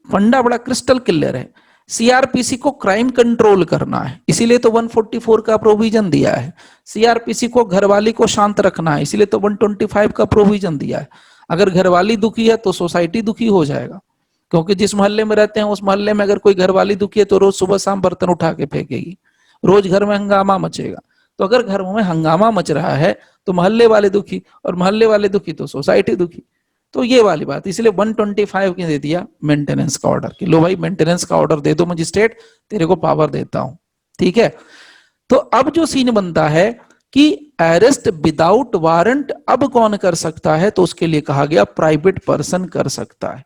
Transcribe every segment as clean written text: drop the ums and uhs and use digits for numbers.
फंडा बड़ा crystal clear है। सीआरपीसी को क्राइम कंट्रोल करना है, इसीलिए तो 144 का प्रोविजन दिया है। सीआरपीसी को घरवाली को शांत रखना है, इसीलिए तो 125 का प्रोविजन दिया है। अगर घरवाली दुखी है तो सोसाइटी दुखी हो जाएगा, क्योंकि जिस मोहल्ले में रहते हैं उस मोहल्ले में अगर कोई घरवाली दुखी है तो रोज सुबह शाम बर्तन उठा के फेंकेगी, रोज घर में हंगामा मचेगा। तो अगर घर में हंगामा मच रहा है तो मोहल्ले वाले दुखी, और मोहल्ले वाले दुखी तो सोसाइटी दुखी। तो ये वाली बात, इसलिए 125 की दे दिया मेंटेनेंस का ऑर्डर कि लो भाई मेंटेनेंस का ऑर्डर दे दो मजिस्ट्रेट, तेरे को पावर देता हूं। ठीक है, तो अब जो सीन बनता है कि अरेस्ट विदाउट वारंट अब कौन कर सकता है, तो उसके लिए कहा गया प्राइवेट पर्सन कर सकता है।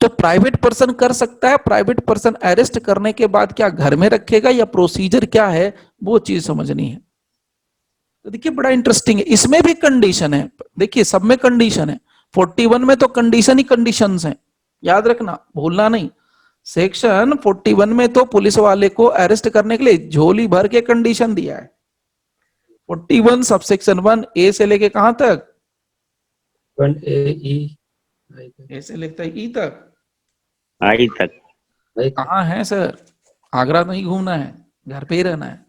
तो प्राइवेट पर्सन कर सकता है। प्राइवेट पर्सन अरेस्ट करने के बाद क्या घर में रखेगा या प्रोसीजर क्या है, वो चीज समझनी है। तो देखिए बड़ा इंटरेस्टिंग है, इसमें भी कंडीशन है। देखिए सब में कंडीशन है, 41 में तो कंडीशन ही कंडीशंस हैं, याद रखना, भूलना नहीं। सेक्शन 41 में तो पुलिस वाले को अरेस्ट करने के लिए झोली भर के कंडीशन दिया है। 41 सबसेक्शन 1 ए से लेके कहां तक, 1A ए से लेकर ई तक, आई तक। कहां है सर, आगरा नहीं घूमना है, घर पे ही रहना है।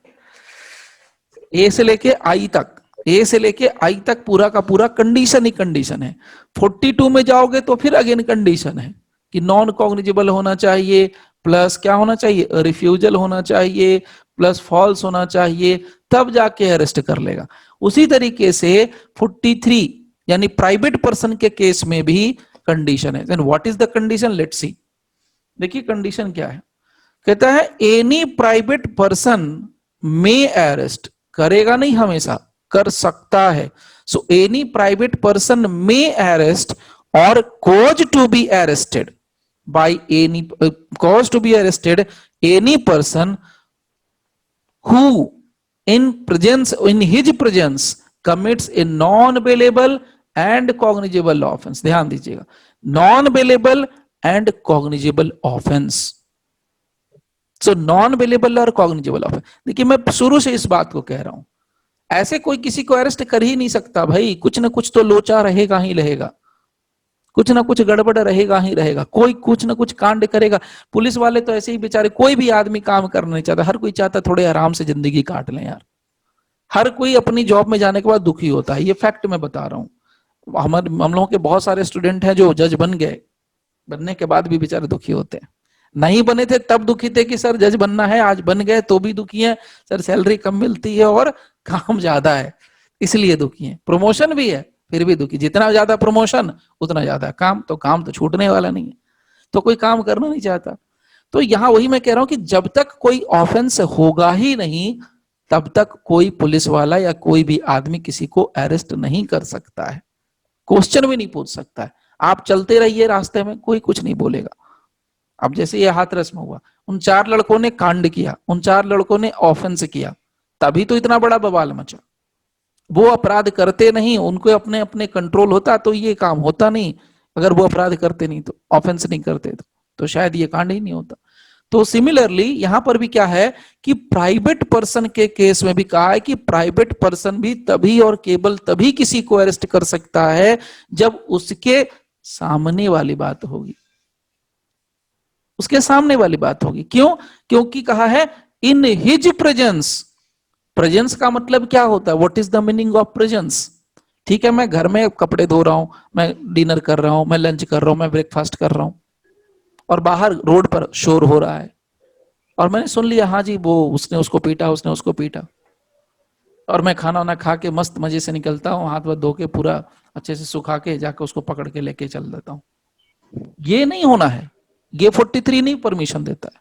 ए से लेके आई तक, ए से लेके आई तक पूरा का पूरा कंडीशन ही कंडीशन है। 42 में जाओगे तो फिर अगेन कंडीशन है कि नॉन कॉग्निजेबल होना चाहिए, प्लस क्या होना चाहिए, रिफ्यूजल होना चाहिए, प्लस फॉल्स होना चाहिए, तब जाके अरेस्ट कर लेगा। उसी तरीके से 43 यानी प्राइवेट पर्सन के केस में भी कंडीशन है। Then what is the condition, let's see. देखिए कंडीशन क्या है, कहता है any private person may arrest, करेगा नहीं, हमेशा कर सकता है। So any private person may arrest or cause to be arrested by any, cause to be arrested any person who in presence, in his presence commits a non bailable and cognizable offence. ध्यान दीजिएगा, non bailable and cognizable offence. So non bailable और cognizable offence. देखिए मैं शुरू से इस बात को कह रहा हूं, ऐसे कोई किसी को अरेस्ट कर ही नहीं सकता भाई, कुछ ना कुछ तो लोचा रहेगा ही रहेगा, कुछ ना कुछ गड़बड़ रहेगा ही रहेगा, कोई कुछ ना कुछ कांड करेगा। पुलिस वाले तो ऐसे ही बेचारे, कोई भी आदमी काम करना नहीं चाहता, हर कोई चाहता थोड़े आराम से जिंदगी काट लें यार। हर कोई अपनी जॉब में जाने के बाद दुखी होता है, ये फैक्ट मैं बता रहा हूं। हम लोगों के बहुत सारे स्टूडेंट हैं जो जज बन गए, बनने के बाद भी बेचारे दुखी होते हैं। नहीं बने थे तब दुखी थे कि सर जज बनना है, आज बन गए तो भी दुखी हैं, सर सैलरी कम मिलती है और काम ज्यादा है इसलिए दुखी हैं। प्रमोशन भी है फिर भी दुखी, जितना ज्यादा प्रमोशन उतना ज्यादा काम, तो काम तो छूटने वाला नहीं है, तो कोई काम करना नहीं चाहता। तो यहां वही मैं कह रहा हूं कि जब तक कोई ऑफेंस होगा ही नहीं तब तक कोई पुलिस वाला या कोई भी आदमी किसी को अरेस्ट नहीं कर सकता है, क्वेश्चन भी नहीं पूछ सकता है। आप चलते रहिए रास्ते में, कोई कुछ नहीं बोलेगा। अब जैसे ये हाथरस में हुआ, उन 4 लड़कों ने कांड किया, उन 4 लड़कों ने ऑफेंस किया, तभी तो इतना बड़ा बवाल मचा। वो अपराध करते नहीं, उनको अपने अपने कंट्रोल होता तो ये काम होता नहीं। अगर वो अपराध करते नहीं, तो ऑफेंस नहीं करते तो शायद ये कांड ही नहीं होता। तो सिमिलरली यहां पर भी क्या है कि प्राइवेट पर्सन के केस में भी कहा है कि प्राइवेट पर्सन भी तभी और केवल तभी किसी को अरेस्ट कर सकता है जब उसके सामने वाली बात होगी, उसके सामने वाली बात होगी। क्यों? क्योंकि कहा है इन हिज प्रेजेंस। प्रेजेंस का मतलब क्या होता है, what is the meaning of presence? ठीक है, मैं घर में कपड़े धो रहा हूं, मैं डिनर कर रहा हूं, मैं लंच कर रहा हूं, मैं ब्रेकफास्ट कर रहा हूं, और बाहर रोड पर शोर हो रहा है और मैंने सुन लिया हाँ जी वो उसने उसको पीटा, उसने उसको पीटा, और मैं खाना वाना खा के मस्त मजे से निकलता हूँ, हाथ वाथ धो के पूरा अच्छे से सुखा के जाके उसको पकड़ के लेके चल देता हूँ। ये नहीं होना है, ये 43 नहीं परमिशन देता है।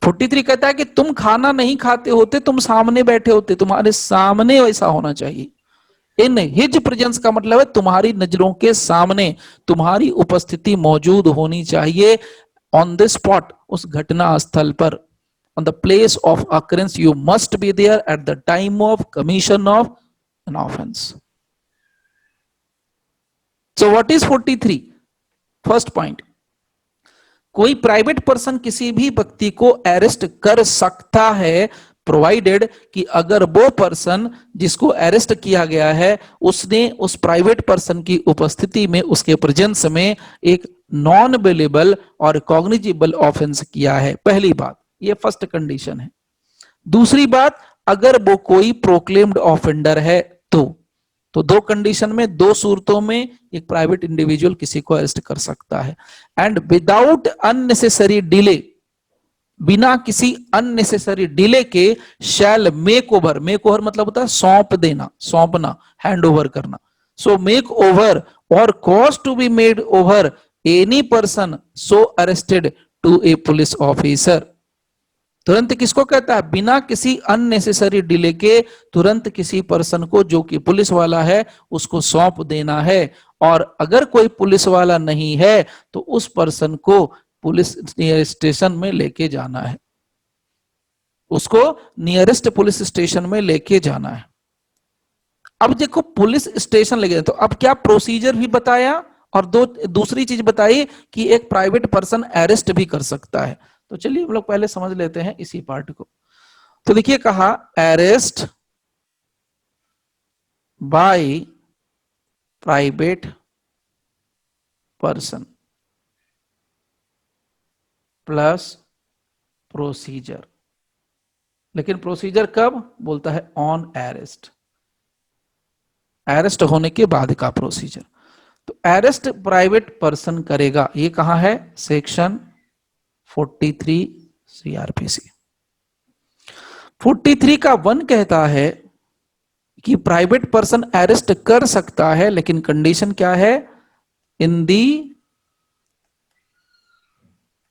43 कहता है कि तुम खाना नहीं खाते होते, तुम सामने बैठे होते, तुम्हारे सामने वैसा होना चाहिए। इन हिज प्रेजेंस का मतलब है तुम्हारी नजरों के सामने तुम्हारी उपस्थिति मौजूद होनी चाहिए, ऑन द स्पॉट, उस घटना स्थल पर, on the place of occurrence you must be there at the time of commission of an offense. So what is 43? First point, कोई प्राइवेट पर्सन किसी भी व्यक्ति को अरेस्ट कर सकता है प्रोवाइडेड कि अगर वो पर्सन जिसको अरेस्ट किया गया है उसने उस प्राइवेट पर्सन की उपस्थिति में, उसके प्रेजेंस में एक नॉन बेलेबल और कॉग्निजिबल ऑफेंस किया है, पहली बात, ये फर्स्ट कंडीशन है। दूसरी बात, अगर वो कोई प्रोक्लेम्ड ऑफेंडर है तो दो कंडीशन में, दो सूरतों में एक प्राइवेट इंडिविजुअल किसी को अरेस्ट कर सकता है। एंड विदाउट अननेसेसरी डिले, बिना किसी अननेसेसरी डिले के, shall make over, make over मतलब होता है सौंप देना, सौंपना, हैंड ओवर करना। So make over or cause to be made over any person so arrested to a police officer. तुरंत किसको कहता है? बिना किसी अननेसेसरी डिले के तुरंत किसी पर्सन को जो कि पुलिस वाला है उसको सौंप देना है। और अगर कोई पुलिस वाला नहीं है तो उस पर्सन को पुलिस स्टेशन में लेके जाना है, उसको नियरेस्ट पुलिस स्टेशन में लेके जाना है। अब देखो पुलिस स्टेशन लेके, तो अब क्या प्रोसीजर भी बताया और दूसरी चीज बताई कि एक प्राइवेट पर्सन अरेस्ट भी कर सकता है। तो चलिए हम लोग पहले समझ लेते हैं इसी पार्ट को। तो देखिए कहा, arrest by private person plus procedure. लेकिन प्रोसीजर कब? बोलता है ऑन अरेस्ट, अरेस्ट होने के बाद का प्रोसीजर। तो अरेस्ट प्राइवेट पर्सन करेगा, ये कहां है? Section 43 CrPC. 43 का 1 कहता है कि प्राइवेट पर्सन अरेस्ट कर सकता है, लेकिन कंडीशन क्या है? In the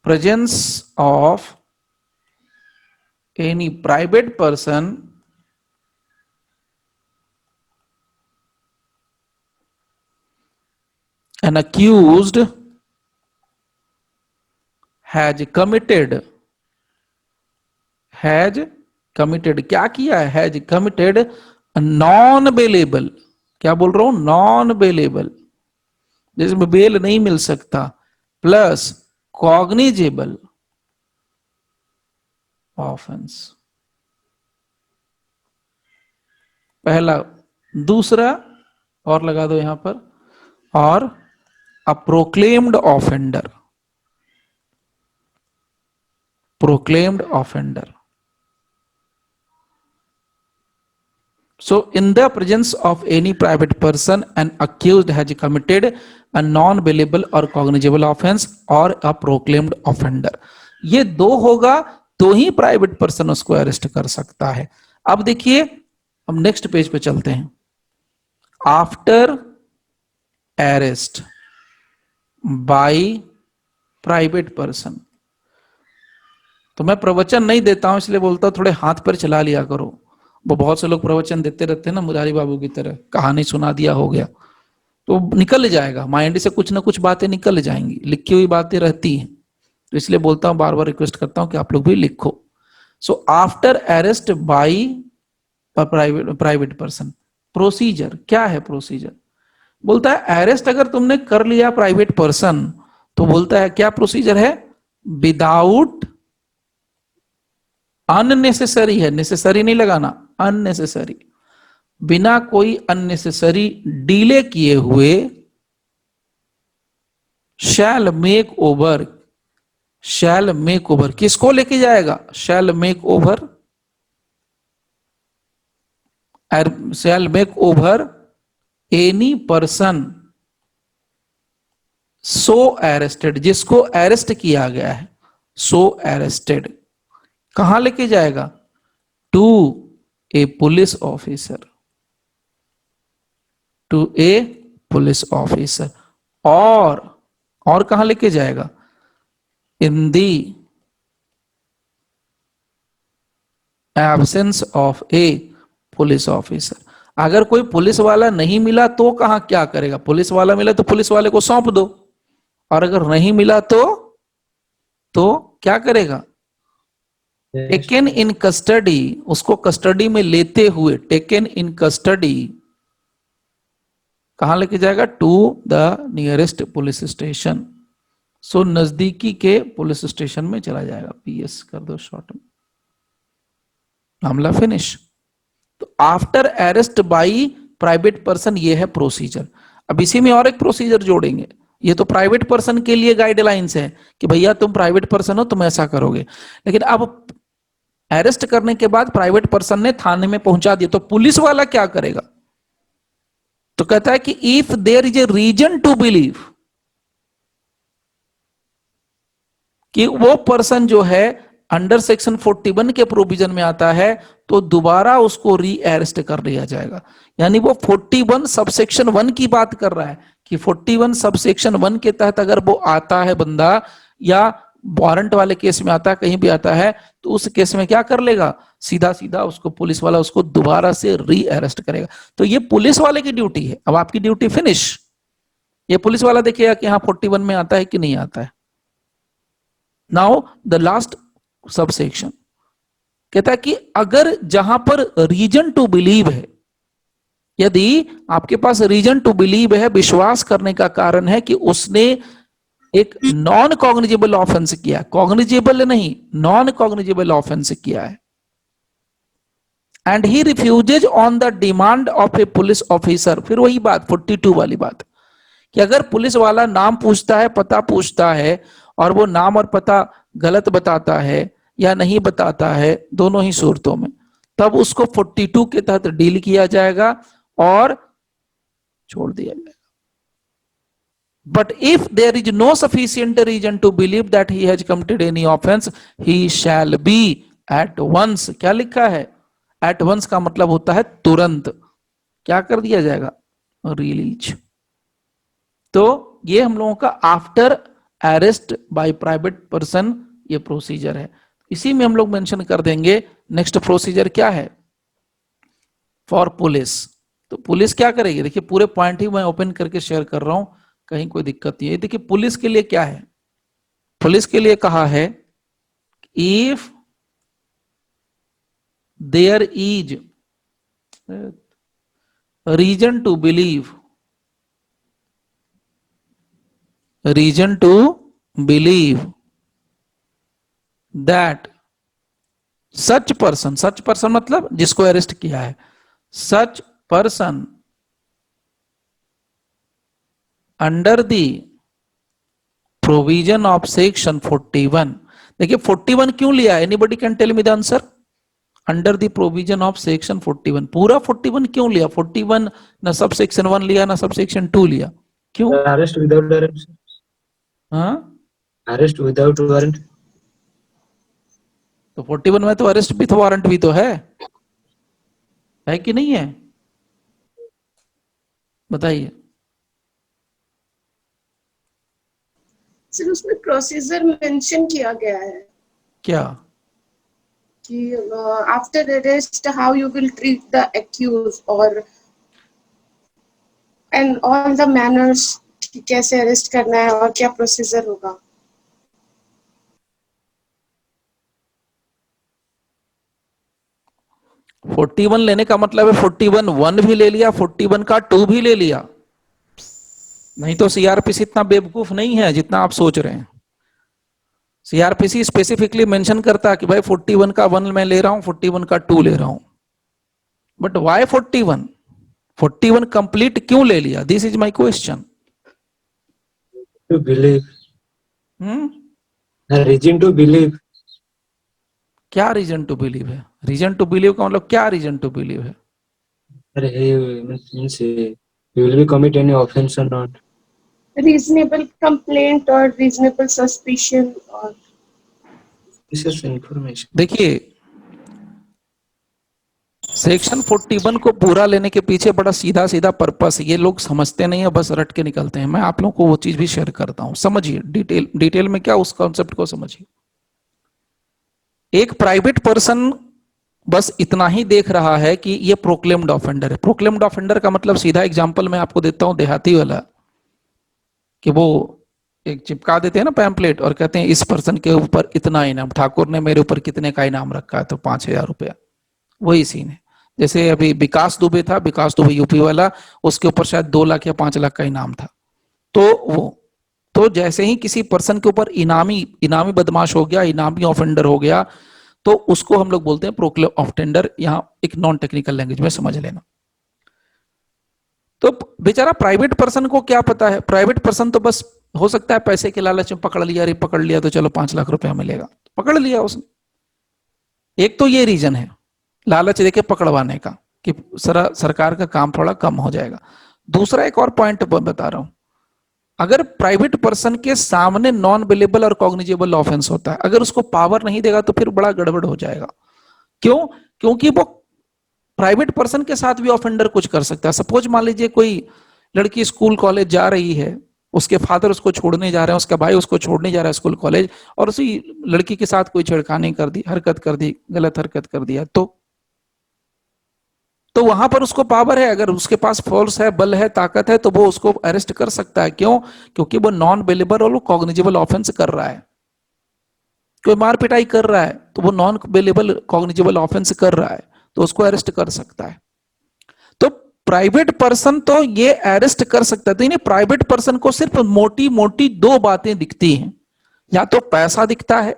presence of any private person an accused has committed क्या किया है? हैज कमिटेड नॉन बेलेबल, क्या बोल रहा हूं? नॉन बेलेबल, जिसमें बेल नहीं मिल सकता, प्लस कॉग्निजेबल ऑफेंस, पहला। दूसरा और लगा दो यहां पर, और a proclaimed offender, proclaimed offender. So in the presence of any private person, an accused has committed a non-bailable or cognizable offense or a proclaimed offender. ये दो होगा तो ही प्राइवेट पर्सन उसको अरेस्ट कर सकता है। अब देखिए, हम नेक्स्ट पेज पे चलते हैं। After arrest by private person, तो मैं प्रवचन नहीं देता हूं इसलिए बोलता हूं थोड़े हाथ पर चला लिया करो। वो बहुत से लोग प्रवचन देते रहते हैं ना, मुरारी बाबू की तरह, कहानी सुना दिया हो गया, तो निकल जाएगा माइंड से, कुछ ना कुछ बातें निकल जाएंगी, लिखी हुई बातें रहती हैं। तो इसलिए बोलता हूं, बार बार रिक्वेस्ट करता हूं कि आप लोग भी लिखो। So after arrest by private person, procedure क्या है? प्रोसीजर बोलता है अरेस्ट अगर तुमने कर लिया प्राइवेट पर्सन, तो बोलता है क्या प्रोसीजर है? विदाउट, अननेसेसरी है, नेसेसरी नहीं लगाना, अननेसेसरी, बिना कोई अननेसेसरी डिले किए हुए, shall make over, shall make over किसको लेके जाएगा? Shall make over, shall make over any person so arrested, जिसको अरेस्ट किया गया है, सो अरेस्टेड, कहां लेके जाएगा? To a police officer, to a police officer. और कहां लेके जाएगा? In the absence of a police officer. अगर कोई पुलिस वाला नहीं मिला तो कहां क्या करेगा? पुलिस वाला मिला तो पुलिस वाले को सौंप दो, और अगर नहीं मिला तो क्या करेगा? टेकन इन कस्टडी, उसको कस्टडी में लेते हुए, टेकन इन कस्टडी, कहां लेके जाएगा? To the nearest police station. So नजदीकी के पुलिस स्टेशन में चला जाएगा। पीएस कर दो शॉर्ट में, मामला फिनिश। तो after arrest by private person, ये है प्रोसीजर। अब इसी में और एक प्रोसीजर जोड़ेंगे, ये तो प्राइवेट पर्सन के लिए गाइडलाइंस है कि भैया तुम प्राइवेट पर्सन हो, तुम ऐसा करोगे। लेकिन अब अरेस्ट करने के बाद प्राइवेट पर्सन ने थाने में पहुंचा दिया, तो पुलिस वाला क्या करेगा? तो कहता है कि if there is a reason to believe कि वो पर्सन जो है अंडर सेक्शन 41 के प्रोविजन में आता है, तो दोबारा उसको री अरेस्ट कर लिया जाएगा। यानी वो 41 सबसेक्शन 1 की बात कर रहा है कि 41 सबसेक्शन 1 के तहत अगर वो आता है बंदा, या वारंट वाले केस में आता है, कहीं भी आता है, तो उस केस में क्या कर लेगा? सीधा सीधा उसको पुलिस वाला उसको दोबारा से री अरेस्ट करेगा। तो ये पुलिस वाले की ड्यूटी है। अब आपकी ड्यूटी फिनिश। ये पुलिस वाला देखेगा कि हाँ 41 में आता है कि नहीं आता है। नाउ द लास्ट सबसेक्शन कहता है कि अगर जहां पर रीजन टू बिलीव है, यदि आपके पास रीजन टू बिलीव है, विश्वास करने का कारण है कि उसने एक नॉन कॉग्निजेबल ऑफेंस किया, कॉग्निजेबल नहीं, नॉन कॉग्निजेबल ऑफेंस किया है, and he refuses on the demand of a police officer. फिर वही बात 42 वाली बात कि अगर पुलिस वाला नाम पूछता है, पता पूछता है, और वो नाम और पता गलत बताता है या नहीं बताता है, दोनों ही सूरतों में, तब उसको 42 के तहत डील किया जाएगा और छोड़ दिया जाएगा। But if there is no sufficient reason to believe that he has committed any offence, he shall be at once, क्या लिखा है? एट वंस का मतलब होता है तुरंत, क्या कर दिया जाएगा? रिलीज। तो ये हम लोगों का after arrest by private person ये प्रोसीजर है। इसी में हम लोग मेंशन कर देंगे नेक्स्ट प्रोसीजर क्या है फॉर पुलिस। तो पुलिस क्या करेगी? देखिए पूरे पॉइंट ही मैं ओपन करके शेयर कर रहा हूं, कहीं कोई दिक्कत नहीं है। देखिए पुलिस के लिए क्या है, पुलिस के लिए कहा है if there is reason to believe, reason to believe that such person, such person मतलब जिसको अरेस्ट किया है, such person under the provision of section 41। देखिए 41 क्यों लिया? Anybody can tell me the answer. Under the provision of section 41, पूरा 41 क्यों लिया? 41 ना सब सेक्शन 1 लिया ना सब सेक्शन 2 लिया, क्यों? Arrest without warrant. हाँ, अरेस्ट विदाउट वारंट। तो 41 में तो अरेस्ट विथ वारंट भी तो है कि नहीं है? बताइए। सर उसमें प्रोसीजर मेंशन किया गया है क्या? कि after arrest how you will treat the accused और एंड ऑल द मैनर्स, कैसे अरेस्ट करना है और क्या प्रोसीजर होगा। फोर्टी वन लेने का मतलब है 41(1) भी ले लिया, 41 का 2 भी ले लिया। नहीं तो सीआरपीसी इतना बेवकूफ नहीं है जितना आप सोच रहे हैं। सीआरपीसी स्पेसिफिकली मेंशन करता है कि भाई 41 का 1 मैं ले रहा हूं, 41 का 2 ले रहा हूं। But why 41? 41 कंप्लीट क्यों ले लिया? This is my question. To believe, reason to believe. क्या रीजन टू बिलीव है? रीजन टू बिलीव का मतलब क्या? रीजन टू बिलीव है he means he will be commit any offense or not. Reasonable complaint और रीजनेबल सस्पिशन और This is information. देखिए section 41 को पूरा लेने के पीछे बड़ा सीधा सीधा पर्पस, ये लोग समझते नहीं है, बस रट के निकलते हैं। मैं आप लोगों को वो चीज भी शेयर करता हूं, समझिए डिटेल में क्या, उस कॉन्सेप्ट को समझिए। एक प्राइवेट पर्सन बस इतना ही देख रहा है कि ये प्रोक्लेम्ड ऑफेंडर है। प्रोक्लेम्ड ऑफेंडर का मतलब सीधा एग्जांपल मैं आपको देता हूं देहाती वाला, कि वो एक चिपका देते हैं ना पैम्पलेट और कहते हैं इस पर्सन के ऊपर इतना इनाम, ठाकुर ने मेरे ऊपर कितने का इनाम रखा है, तो 5,000 रुपया। वही सीन है। जैसे अभी विकास दुबे था, विकास दुबे यूपी वाला, उसके ऊपर शायद 2 लाख या 5 लाख का इनाम था। तो जैसे ही किसी पर्सन के ऊपर इनामी बदमाश हो गया, इनामी ऑफेंडर हो गया, तो उसको हम लोग बोलते हैं प्रोक्लेम ऑफेंडर। यहां एक नॉन टेक्निकल लैंग्वेज में समझ लेना। तो बेचारा प्राइवेट पर्सन को क्या पता है, प्राइवेट पर्सन तो बस हो सकता है पैसे के लालच में पकड़ लिया, अरे पकड़ लिया तो चलो 5 लाख रुपया मिलेगा, पकड़ लिया उसने। एक तो ये रीजन है लालच देके पकड़वाने का कि सरकार का काम थोड़ा कम हो जाएगा। दूसरा एक और पॉइंट बता रहा हूं, अगर प्राइवेट पर्सन के सामने नॉन अवेलेबल और कॉग्निजेबल ऑफेंस होता है, अगर उसको पावर नहीं देगा तो फिर बड़ा गड़बड़ हो जाएगा। क्यों? क्योंकि वो प्राइवेट पर्सन के साथ भी ऑफेंडर कुछ कर सकता है। सपोज मान लीजिए कोई लड़की स्कूल कॉलेज जा रही है, उसके फादर उसको छोड़ने जा रहे हैं, उसका भाई उसको छोड़ने जा रहा है स्कूल कॉलेज, और उसी लड़की के साथ कोई छेड़खानी कर दी, हरकत कर दी, गलत हरकत कर दिया, तो वहां पर उसको पावर है, अगर उसके पास फोर्स है, बल है, ताकत है, तो वो उसको अरेस्ट कर सकता है। क्यों? क्योंकि वो नॉन अवेलेबल और वो कॉग्निजेबल ऑफेंस कर रहा है। कोई मार पिटाई कर रहा है तो वो नॉन अवेलेबल कॉग्निजेबल ऑफेंस कर रहा है, तो उसको अरेस्ट कर सकता है। तो प्राइवेट पर्सन तो ये अरेस्ट कर सकता है। तो इन्हें प्राइवेट पर्सन को सिर्फ मोटी मोटी 2 बातें दिखती हैं, या तो पैसा दिखता है,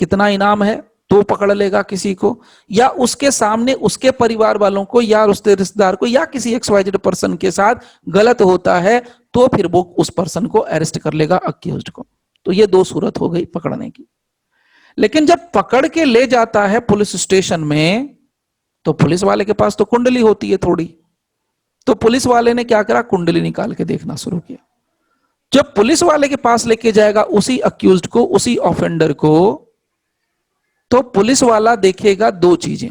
कितना इनाम है तो पकड़ लेगा किसी को, या उसके सामने उसके परिवार वालों को या उसके रिश्तेदार को या किसी XYZ पर्सन के साथ गलत होता है तो फिर वो उस पर्सन को अरेस्ट कर लेगा, अक्यूज्ड को। तो ये 2 सूरत हो गई पकड़ने की। लेकिन जब पकड़ के ले जाता है पुलिस स्टेशन में, तो पुलिस वाले के पास तो कुंडली होती है थोड़ी, तो पुलिस वाले ने क्या करा, कुंडली निकाल के देखना शुरू किया। जब पुलिस वाले के पास लेके जाएगा उसी अक्यूज्ड को, उसी ऑफेंडर को, तो पुलिस वाला देखेगा 2 चीजें।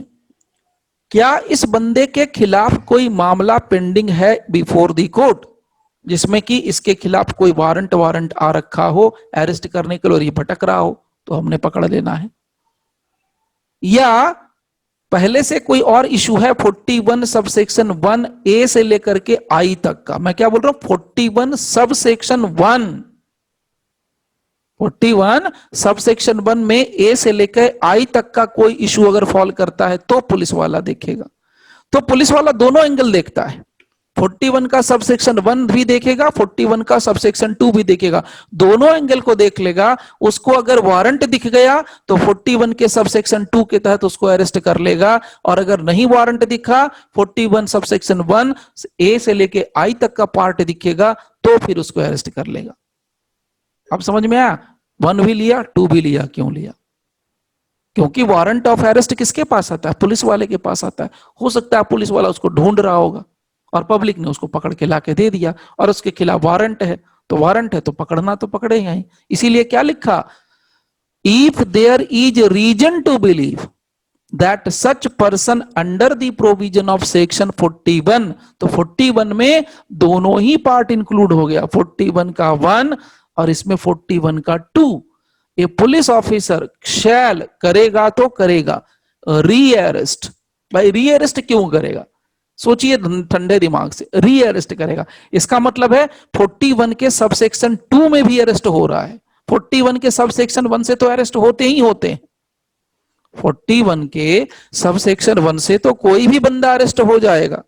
क्या इस बंदे के खिलाफ कोई मामला पेंडिंग है बिफोर द कोर्ट, जिसमें कि इसके खिलाफ कोई वारंट आ रखा हो अरेस्ट करने के लिए और ये भटक रहा हो, तो हमने पकड़ लेना है। या पहले से कोई और इशू है 41 सबसेक्शन 1A से लेकर के I तक का, मैं क्या बोल रहा हूं 41 सबसेक्शन 1, 41 सबसेक्शन 1 में A से लेकर I तक का कोई इशू अगर फॉल करता है तो पुलिस वाला देखेगा। तो पुलिस वाला दोनों एंगल देखता है, 41 का सबसेक्शन 1 भी देखेगा, 41 का सबसेक्शन 2 भी देखेगा, दोनों एंगल को देख लेगा। उसको अगर वारंट दिख गया तो 41 के सबसेक्शन 2 के तहत उसको अरेस्ट कर लेगा, और अगर नहीं वारंट दिखा, 41 सबसेक्शन 1 A से लेके I तक का पार्ट दिखेगा, तो फिर उसको अरेस्ट कर लेगा। अब समझ में आया? 1 भी लिया, 2 भी लिया। क्यों लिया? क्योंकि वारंट ऑफ अरेस्ट किसके पास आता है? पुलिस वाले के पास आता है। हो सकता है पुलिस वाला उसको ढूंढ रहा होगा और पब्लिक ने उसको पकड़ के लाके दे दिया, और उसके खिलाफ वारंट है, तो वारंट है तो पकड़ना तो पकड़ेगा ही। इसीलिए क्या लिखा, if there is reason to believe that such person under the provision of section 41, तो 41 में दोनों ही पार्ट इंक्लूड हो गया, 41 का 1 और इसमें 41 का 2। ए पुलिस ऑफिसर शैल करेगा तो करेगा री अरेस्ट। भाई री अरेस्ट क्यों करेगा? सोचिए ठंडे दिमाग से, री अरेस्ट करेगा, इसका मतलब है 41 के सबसेक्शन 2 में भी अरेस्ट हो रहा है। 41 के सबसेक्शन 1 से तो अरेस्ट होते ही होते हैं, 41 के सबसेक्शन 1 से तो कोई भी बंदा अरेस्ट हो जाएगा,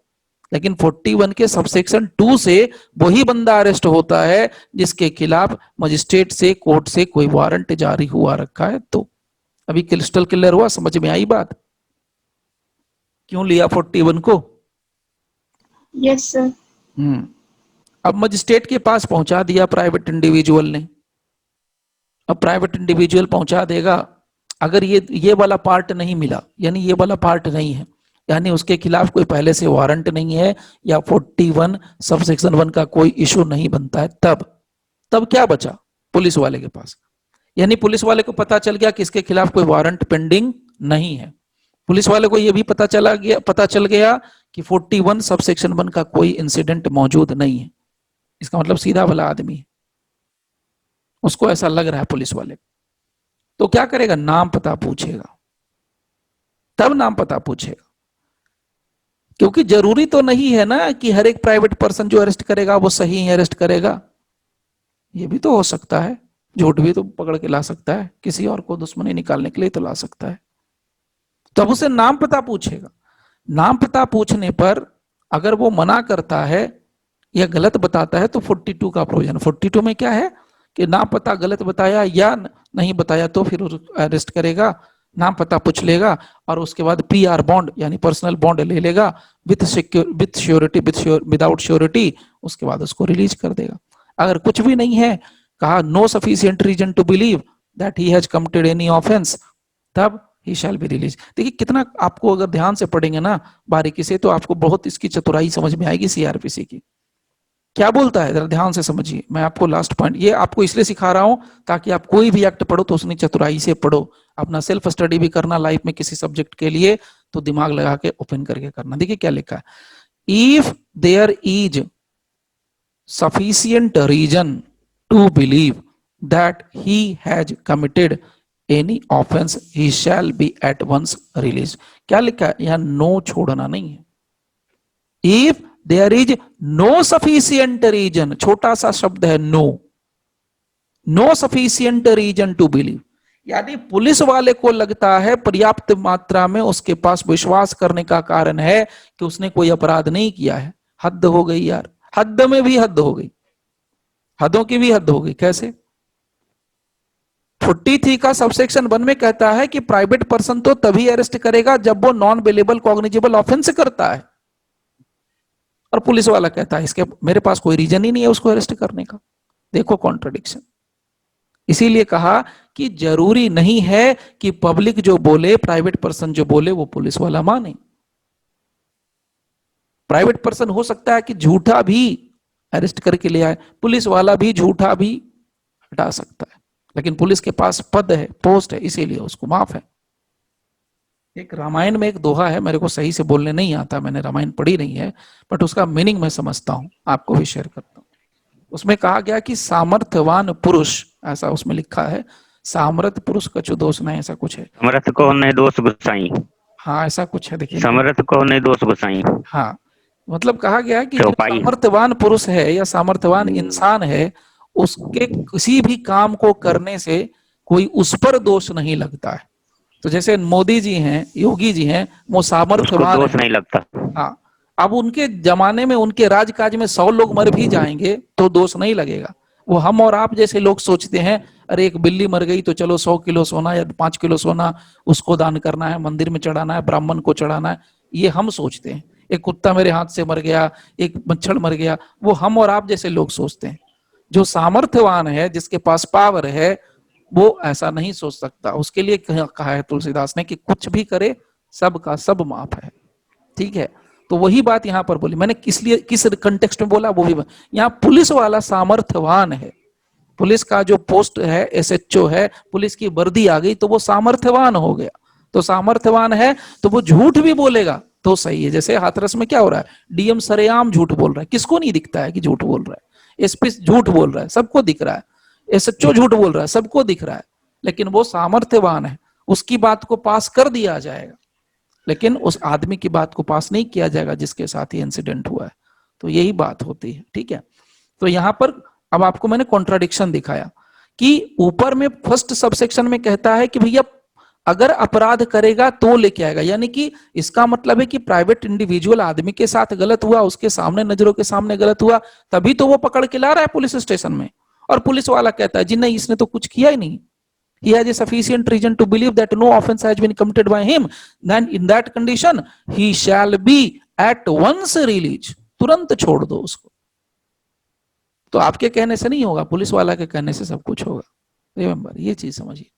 लेकिन 41 के सबसेक्शन 2 से वही बंदा अरेस्ट होता है जिसके खिलाफ मजिस्ट्रेट से, कोर्ट से कोई वारंट जारी हुआ रखा है। तो अभी क्रिस्टल क्लियर हुआ? समझ में आई बात? क्यों लिया 41 को? Yes, sir. अब मजिस्ट्रेट के पास पहुंचा दिया प्राइवेट इंडिविजुअल ने। अब प्राइवेट इंडिविजुअल पहुंचा देगा, अगर ये वाला पार्ट नहीं मिला, यानी ये वाला पार्ट नहीं है, यानी उसके खिलाफ कोई पहले से वारंट नहीं है, या 41 सबसेक्शन 1 का कोई इशू नहीं बनता है, तब क्या बचा पुलिस वाले के पास? यानी पुलिस वाले को पता चल गया कि इसके खिलाफ कोई वारंट पेंडिंग नहीं है। पुलिस वाले को यह भी पता चल गया कि 41 सबसेक्शन 1 का कोई इंसिडेंट मौजूद नहीं है। इसका मतलब सीधा भला आदमी है, उसको ऐसा लग रहा है पुलिस वाले। तो क्या करेगा? नाम पता पूछेगा, तब नाम पता पूछेगा, क्योंकि जरूरी तो नहीं है ना कि हर एक प्राइवेट पर्सन जो अरेस्ट करेगा वो सही अरेस्ट करेगा। ये भी तो हो सकता है, झूठ भी तो पकड़ के ला सकता है, किसी और को दुश्मनी निकालने के लिए तो ला सकता है। तब उसे नाम पता पूछेगा। नाम पता पूछने पर अगर वो मना करता है या गलत बताता है तो 42 का प्रोविजन, 42 में क्या है कि नाम पता गलत बताया या नहीं बताया तो फिर अरेस्ट करेगा, नाम पता पूछ लेगा और उसके बाद PR बॉन्ड यानी पर्सनल बॉन्ड ले लेगा विथ श्योरिटी विदाउट श्योरिटी, उसके बाद उसको रिलीज कर देगा। अगर कुछ भी नहीं है, कहा no sufficient reason to believe that he has committed any offence, तब ही शैल बी रिलीज। देखिए कितना आपको अगर ध्यान से पढ़ेंगे ना बारीकी से तो आपको बहुत इसकी चतुराई समझ में आएगी CRPC की। क्या बोलता है जरा ध्यान से समझिए। मैं आपको लास्ट पॉइंट ये आपको इसलिए सिखा रहा हूं ताकि आप कोई भी एक्ट पढ़ो तो उसने चतुराई से पढ़ो, अपना सेल्फ स्टडी भी करना लाइफ में किसी सब्जेक्ट के लिए तो दिमाग लगा के ओपन करके करना। देखिए क्या लिखा है, if there is sufficient reason to believe that he has committed any offense he shall be at once released। क्या लिखा है यहां, नो छोड़ना नहीं है। if there is no sufficient reason, छोटा सा शब्द है no, no sufficient reason to believe, यानी पुलिस वाले को लगता है पर्याप्त मात्रा में उसके पास विश्वास करने का कारण है कि उसने कोई अपराध नहीं किया है। हद हो गई यार, हद में भी हद हो गई, हदों की भी हद हो गई। कैसे? 43 का सबसेक्शन 1 में कहता है कि प्राइवेट पर्सन तो तभी अरेस्ट करेगा जब वो नॉन बेलेबल कॉग्निजेबल ऑफेंस करता है, और पुलिस वाला कहता है इसके मेरे पास कोई रीजन ही नहीं है उसको अरेस्ट करने का। देखो कॉन्ट्रडिक्शन। इसीलिए कहा कि जरूरी नहीं है कि पब्लिक जो बोले, प्राइवेट पर्सन जो बोले वो पुलिस वाला माने। प्राइवेट पर्सन हो सकता है कि झूठा भी अरेस्ट करके ले आए, पुलिस वाला भी झूठा भी हटा सकता है, लेकिन पुलिस के पास पद है, पोस्ट है, इसीलिए उसको माफ है। एक रामायण में एक दोहा है, मेरे को सही से बोलने नहीं आता, मैंने रामायण पढ़ी नहीं है, बट उसका मीनिंग मैं समझता हूं, आपको भी शेयर करता हूं। उसमें कहा गया कि सामर्थ्यवान पुरुष, ऐसा उसमें लिखा है, सामर्थ पुरुष कछु दोष नहीं, ऐसा कुछ है। समर्थ को नहीं दोष गुसाई। हाँ ऐसा कुछ है, देखिए समर्थ को नहीं दोष गुसाई। हाँ, मतलब कहा गया कि जो चौपाई। सामर्थ्यवान पुरुष है या सामर्थ्यवान इंसान है, उसके किसी भी काम को करने से कोई उस पर दोष नहीं लगता है। तो जैसे मोदी जी हैं, योगी जी हैं, वो उसको सामर्थ्यवान दोष है। नहीं लगता। हाँ, अब उनके जमाने में उनके राजकाज में 100 लोग मर भी जाएंगे तो दोष नहीं लगेगा। वो हम और आप जैसे लोग सोचते हैं, अरे एक बिल्ली मर गई तो चलो 100 किलो सोना या 5 किलो सोना उसको दान करना है, मंदिर में चढ़ाना है, ब्राह्मण को चढ़ाना है, ये हम सोचते हैं। एक कुत्ता मेरे हाथ से मर गया, एक मच्छर मर गया, वो हम और आप जैसे लोग सोचते हैं। जो सामर्थ्यवान है, जिसके पास पावर है, वो ऐसा नहीं सोच सकता। उसके लिए कहा है तुलसीदास ने कि कुछ भी करे सबका सब माफ है। ठीक है, तो वही बात यहां पर बोली मैंने, किस लिए किस कंटेक्स्ट में बोला वो भी। यहाँ पुलिस वाला सामर्थ्यवान है, पुलिस का जो पोस्ट है SHO है, पुलिस की वर्दी आ गई तो वो सामर्थ्यवान हो गया। तो सामर्थ्यवान है तो वो झूठ भी बोलेगा तो सही है। जैसे हाथरस में क्या हो रहा है, DM सरेआम झूठ बोल रहा है, किसको नहीं दिखता है कि झूठ बोल रहा है, SP झूठ बोल रहा है, सबको दिख रहा है, SHO झूठ बोल रहा है, सबको दिख रहा है, लेकिन वो सामर्थ्यवान है, उसकी बात को पास कर दिया जाएगा, लेकिन उस आदमी की बात को पास नहीं किया जाएगा जिसके साथ ये इंसिडेंट हुआ है। तो यही बात होती है। ठीक है, तो यहां पर अब आपको मैंने कॉन्ट्राडिक्शन दिखाया कि ऊपर में फर्स्ट सबसेक्शन में कहता है कि भैया अगर अपराध करेगा तो लेके आएगा, यानी कि इसका मतलब है कि प्राइवेट इंडिविजुअल आदमी के साथ गलत हुआ, उसके सामने नजरों के सामने गलत हुआ, तभी तो वो पकड़ के ला रहा है पुलिस स्टेशन में, और पुलिस वाला कहता है जी नहीं इसने तो कुछ किया ही नहीं, he has a sufficient reason to believe that no offense has been committed by him, then in that condition he shall be at once released, तुरंत छोड़ दो उसको। तो आपके कहने से नहीं होगा, पुलिस वाला के कहने से सब कुछ होगा। रिमेंबर, ये चीज समझिए।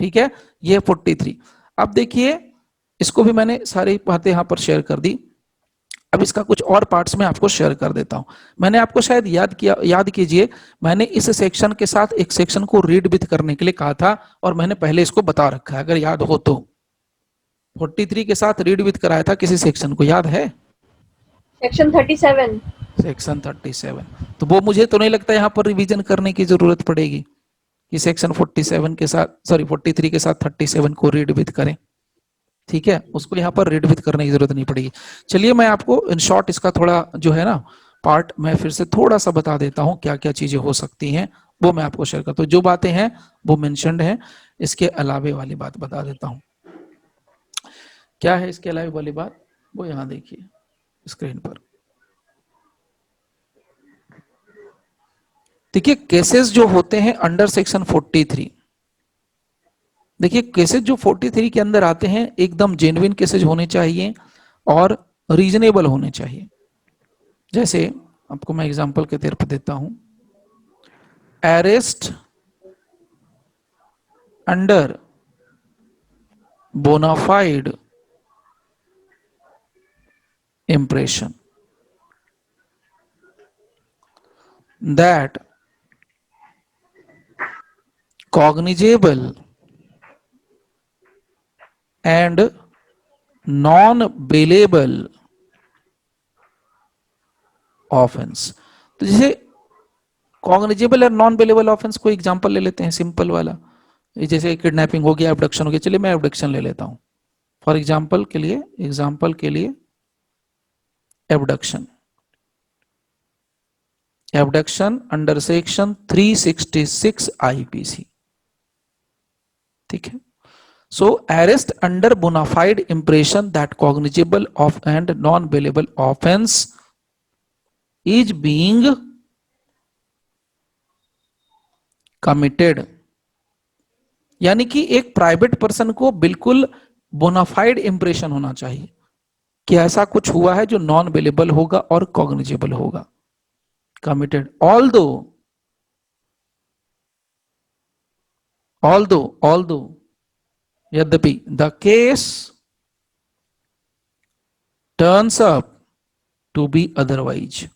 ठीक है, ये 43। अब देखिए, इसको भी मैंने सारी बातें यहां पर शेयर कर दी। अब इसका कुछ और पार्ट्स में आपको शेयर कर देता हूं। मैंने आपको शायद याद कीजिए, मैंने इस सेक्शन के साथ एक सेक्शन को रीड विथ करने के लिए कहा था, और मैंने पहले इसको बता रखा है, अगर याद हो तो। 43 के साथ रीड विथ कराया था किसी सेक्शन को, याद है? सेक्शन 37। सेक्शन 37। तो वो मुझे तो नहीं लगता यहां पर रिवीजन करने की जरूरत पड़ेगी कि सेक्शन 47 के साथ, सॉरी 43 के साथ 37 को रीड विथ करें। ठीक है, उसको यहाँ पर रीड विथ करने की जरूरत नहीं पड़ेगी। चलिए मैं आपको इन शॉर्ट इसका थोड़ा जो है ना पार्ट मैं फिर से थोड़ा सा बता देता हूँ, क्या क्या चीजें हो सकती हैं वो मैं आपको शेयर करता हूँ। जो बातें हैं वो मेंशन्ड है, इसके अलावे वाली बात बता देता हूँ। क्या है इसके अलावे वाली बात, वो यहाँ देखिए स्क्रीन पर। देखिए केसेस जो होते हैं अंडर सेक्शन 43, देखिए केसेस जो 43 के अंदर आते हैं एकदम जेन्युइन केसेस होने चाहिए और रीजनेबल होने चाहिए। जैसे आपको मैं एग्जांपल के तौर पर देता हूं, arrest under bona fide impression that cognizable and non-bailable offense। तो जैसे कॉग्निजेबल और नॉन बेलेबल ऑफेंस को एग्जांपल ले लेते हैं सिंपल वाला, ये जैसे किडनैपिंग हो गया, अबडक्शन हो गया, चलिए मैं अबडक्शन ले लेता हूं फॉर एग्जांपल के लिए एबडक्शन अंडर सेक्शन 366 आईपीसी, ठीक है। So arrest under bona fide impression that cognizable of and non bailable offence is being committed, यानी कि एक प्राइवेट पर्सन को बिल्कुल बोनाफाइड इंप्रेशन होना चाहिए कि ऐसा कुछ हुआ है जो नॉन बेलेबल होगा और कॉग्निजेबल होगा, कमिटेड। ऑल्दो यद्यपि the case turns up to be otherwise.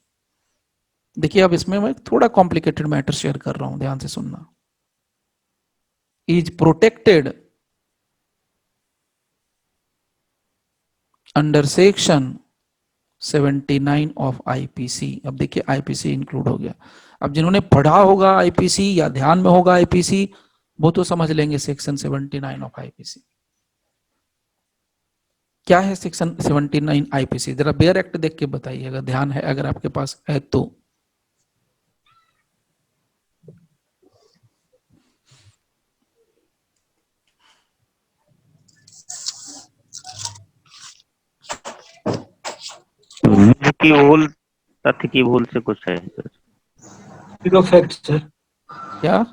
देखिए अब इसमें मैं थोड़ा कॉम्प्लिकेटेड मैटर शेयर कर रहा हूं, ध्यान से सुनना। Is protected under section 79 of IPC. अब देखिए आईपीसी इंक्लूड हो गया। अब जिन्होंने पढ़ा होगा आईपीसी या ध्यान में होगा आईपीसी वो तो समझ लेंगे सेक्शन 79 ऑफ आईपीसी क्या है। सेक्शन 79 आईपीसी जरा बेयर एक्ट देख के बताइए, अगर ध्यान है, अगर आपके पास है तो। विधि की भूल, तथ्य की भूल से कुछ है। Mistake of fact sir. क्या?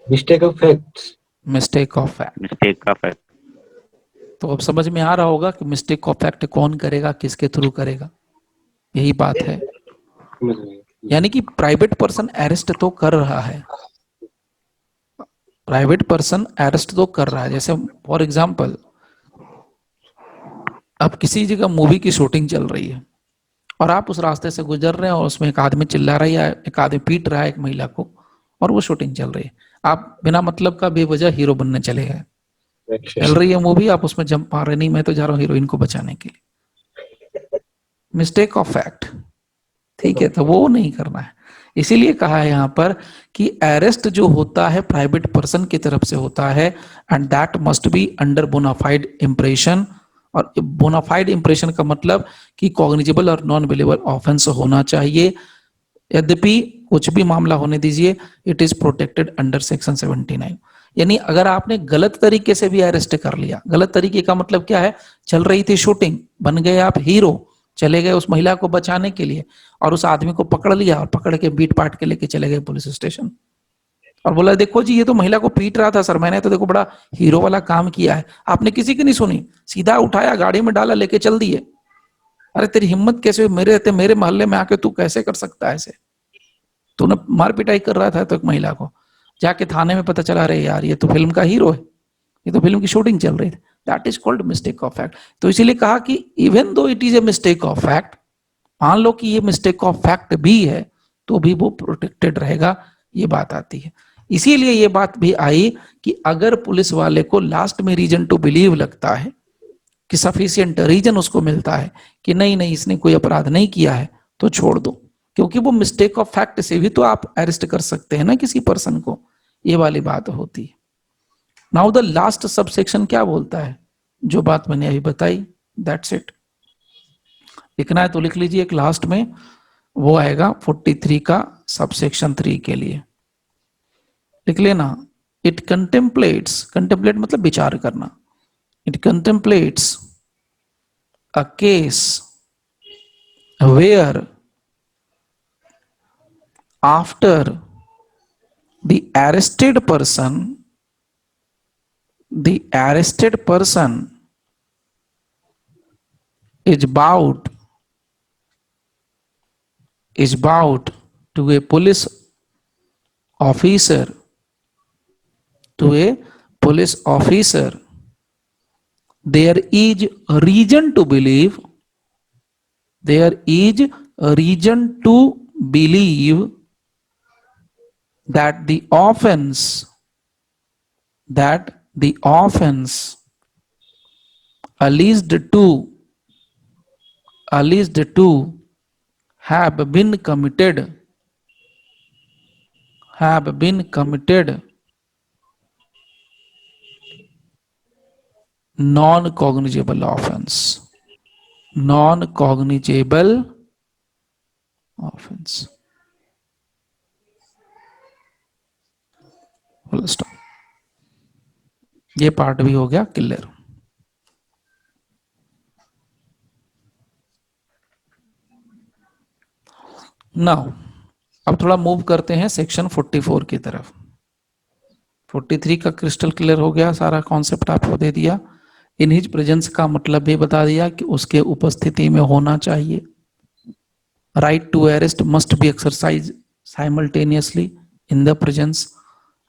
Mistake of facts. Mistake of fact. Mistake का फैक्ट। तो अब समझ में आ रहा होगा कि मिस्टेक ऑफ फैक्ट कौन करेगा, किसके थ्रू करेगा, यही बात है। यानी कि प्राइवेट पर्सन अरेस्ट तो कर रहा है, प्राइवेट पर्सन अरेस्ट तो कर रहा है। जैसे फॉर एग्जांपल अब किसी जगह मूवी की शूटिंग चल रही है और आप उस रास्ते से गुजर रहे हैं और उसमें एक आदमी चिल्ला रहा है, एक आदमी पीट रहा है एक महिला को, और वो शूटिंग चल रही है। आप बिना मतलब का बेवजह हीरो बनने चले गए। चल रही है मूवी, आप उसमें जंप मार रहे, नहीं मैं तो जा रहा हूँ हीरोइन को बचाने के लिए। मिस्टेक ऑफ फैक्ट, ठीक है, तो वो नहीं करना है। इसीलिए कहा है यहां पर कि अरेस्ट जो होता है प्राइवेट पर्सन की तरफ से होता है and that must be under bona fide impression. और बोनाफाइड इंप्रेशन का मतलब कि कॉग्निजेबल और नॉन बेलेबल ऑफेंस होना चाहिए। यद्यपि कुछ भी मामला होने दीजिए, it is protected under section 79। यानी अगर आपने गलत तरीके से भी अरेस्ट कर लिया, गलत तरीके का मतलब क्या है, चल रही थी शूटिंग, बन गए आप हीरो, चले गए उस महिला को बचाने के लिए और उस आदमी को पकड़ लिया और पकड़ के बीट पाट के लेके चले गए पुलिस स्टेशन और बोला देखो जी ये तो महिला को पीट रहा था सर, मैंने तो देखो बड़ा हीरो वाला काम किया है। आपने किसी की नहीं सुनी, सीधा उठाया गाड़ी में डाला, लेके चल दिए। अरे तेरी हिम्मत कैसे हुई, मेरे रहते मेरे मोहल्ले में आके तू कैसे कर सकता है ऐसे? तूने मार पिटाई कर रहा था तो एक महिला को, जाके थाने में पता चला रहे यार ये तो फिल्म का हीरो है, ये तो फिल्म की शूटिंग चल रही थी। That is called mistake of fact. तो इसीलिए कहा कि even though it is a mistake of fact, मान लो कि ये मिस्टेक ऑफ फैक्ट भी है तो भी वो प्रोटेक्टेड रहेगा, ये बात आती है। इसीलिए ये बात भी आई कि अगर पुलिस वाले को लास्ट में रीजन टू बिलीव लगता है कि सफिशिएंट रीजन उसको मिलता है कि नहीं नहीं इसने कोई अपराध नहीं किया है, तो छोड़ दो, क्योंकि वो मिस्टेक ऑफ फैक्ट से भी तो आप अरेस्ट कर सकते हैं ना किसी पर्सन को, ये वाली बात होती है। नाउ द लास्ट सबसेक्शन क्या बोलता है, जो बात मैंने अभी बताई, दैट्स इट। लिखना है तो लिख लीजिए, एक लास्ट में वो आएगा 43 का सबसेक्शन 3 के लिए लिख लेना। इट कंटेम्पलेट्स, कंटेम्पलेट मतलब विचार करना, it contemplates a case where after the arrested person the arrested person is bound to a police officer, there is reason to believe that the offense alleged to have been committed non-cognizable offense. Full stop. ये part भी हो गया clear. Now अब थोड़ा move करते हैं section 44 की तरफ। 43 का क्रिस्टल क्लियर हो गया, सारा कॉन्सेप्ट आपको दे दिया। इन हिज प्रेजेंस का मतलब भी बता दिया कि उसके उपस्थिति में होना चाहिए। Right to arrest must be exercise simultaneously in the presence.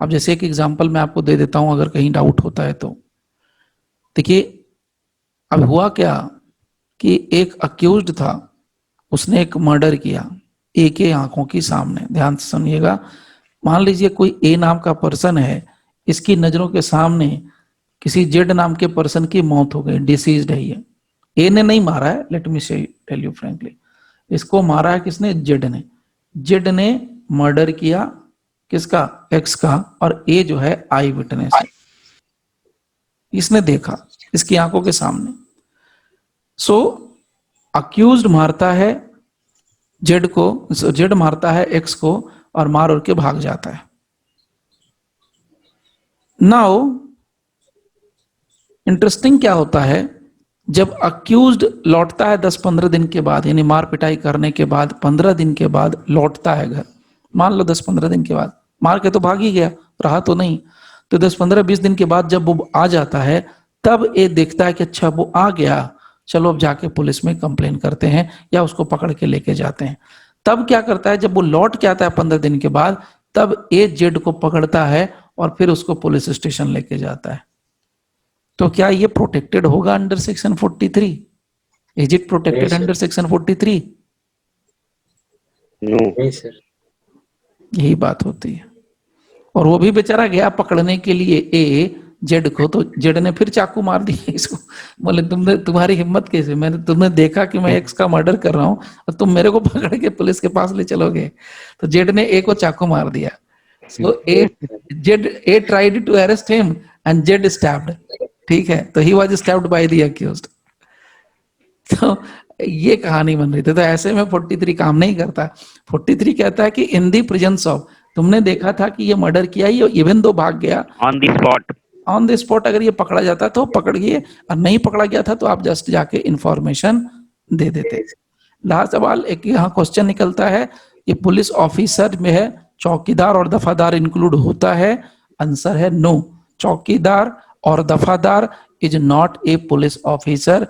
अब जैसे एक एग्जांपल मैं आपको दे देता हूं, अगर कहीं डाउट होता है तो देखिए। अब हुआ क्या कि एक अक्यूज्ड था, उसने एक मर्डर किया ए के आंखों की सामने। ध्यान से सुनिएगा। मान लीजिए कोई ए नाम का पर्सन है, इसकी नजरों के सामने किसी जेड नाम के पर्सन की मौत हो गई, डिसीज्ड है ये। ए ने नहीं मारा है, लेट मी से टेल यू फ्रैंकली, इसको मारा है किसने? जेड ने। जेड ने मर्डर किया किसका? एक्स का। और ए जो है आई विटनेस है, इसने देखा इसकी आंखों के सामने। सो अक्यूज्ड मारता है जेड को, जेड मारता है एक्स को और मार और के भाग जाता है। नाउ इंटरेस्टिंग क्या होता है, जब अक्यूज्ड लौटता है 10-15 दिन के बाद, यानी मार पिटाई करने के बाद 15 दिन के बाद लौटता है घर। मान लो 10-15 दिन के बाद, मार के तो भाग ही गया, रहा तो नहीं। तो 10-15-20 दिन के बाद जब वो आ जाता है, तब ये देखता है कि अच्छा वो आ गया, चलो अब जाके पुलिस में कंप्लेन करते हैं या उसको पकड़ के लेके जाते हैं। तब क्या करता है, जब वो लौट के आता है 15 दिन के बाद, तब ए जेड को पकड़ता है और फिर उसको पुलिस स्टेशन लेके जाता है। तो क्या ये प्रोटेक्टेड होगा under section 43? Is it protected under section 43? No. नहीं सर। यही बात होती है। और वो भी बेचारा गया पकड़ने के लिए ए जेड को, तो जेड ने फिर चाकू मार दिया इसको। बोले तुम्हारी हिम्मत कैसे, तुमने देखा कि मैं एक्स का मर्डर कर रहा हूं और तुम मेरे को पकड़ के पुलिस के पास ले चलोगे? तो जेड ने ए को चाकू मार दिया। So A tried to arrest him and जेड स्टैब्ड। ठीक है, तो he was stabbed by the accused. तो ये कहानी बन रही थी। तो ऐसे में 43 काम नहीं करता। 43 कहता है कि इन दी प्रेजेंस ऑफ, तुमने देखा था कि ये मर्डर किया, ये इवन दो भाग गया, on the spot, on the spot अगर ये पकड़ा जाता तो पकड़ गए, और नहीं पकड़ा गया था तो आप जस्ट जाके इंफॉर्मेशन दे देते। लास्ट सवाल एक यहाँ क्वेश्चन निकलता है, ये पुलिस ऑफिसर में है चौकीदार और दफादार इंक्लूड होता है? आंसर है नो, चौकीदार और dafadar is not a police officer.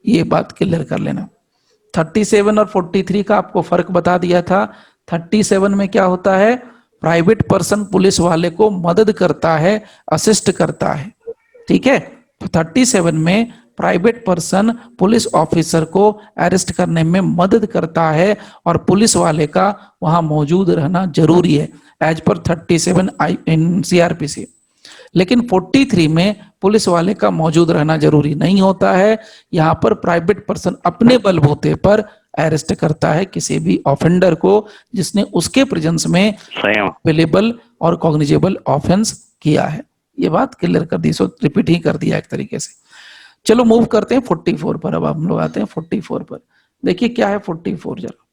ये बात क्लियर कर लेना। 37 और 43 का आपको फर्क बता दिया था। 37 में क्या होता है, प्राइवेट पर्सन पुलिस वाले को मदद करता है, असिस्ट करता है। ठीक है, तो 37 में प्राइवेट पर्सन पुलिस ऑफिसर को अरेस्ट करने में मदद करता है और पुलिस वाले का वहां मौजूद रहना जरूरी है एज पर 37 इन सीआरपीसी। लेकिन 43 में पुलिस वाले का मौजूद रहना जरूरी नहीं होता है। यहाँ पर प्राइवेट पर्सन अपने बलबूते पर अरेस्ट करता है किसी भी ऑफेंडर को जिसने उसके प्रेजेंस में अवेलेबल और कॉग्निजेबल ऑफेंस किया है। ये बात क्लियर कर दी, सो रिपीट ही कर दिया एक तरीके से। चलो मूव करते हैं 44 पर। अब हम लोग आते हैं 44 पर। देखिए क्या है 44 जरा।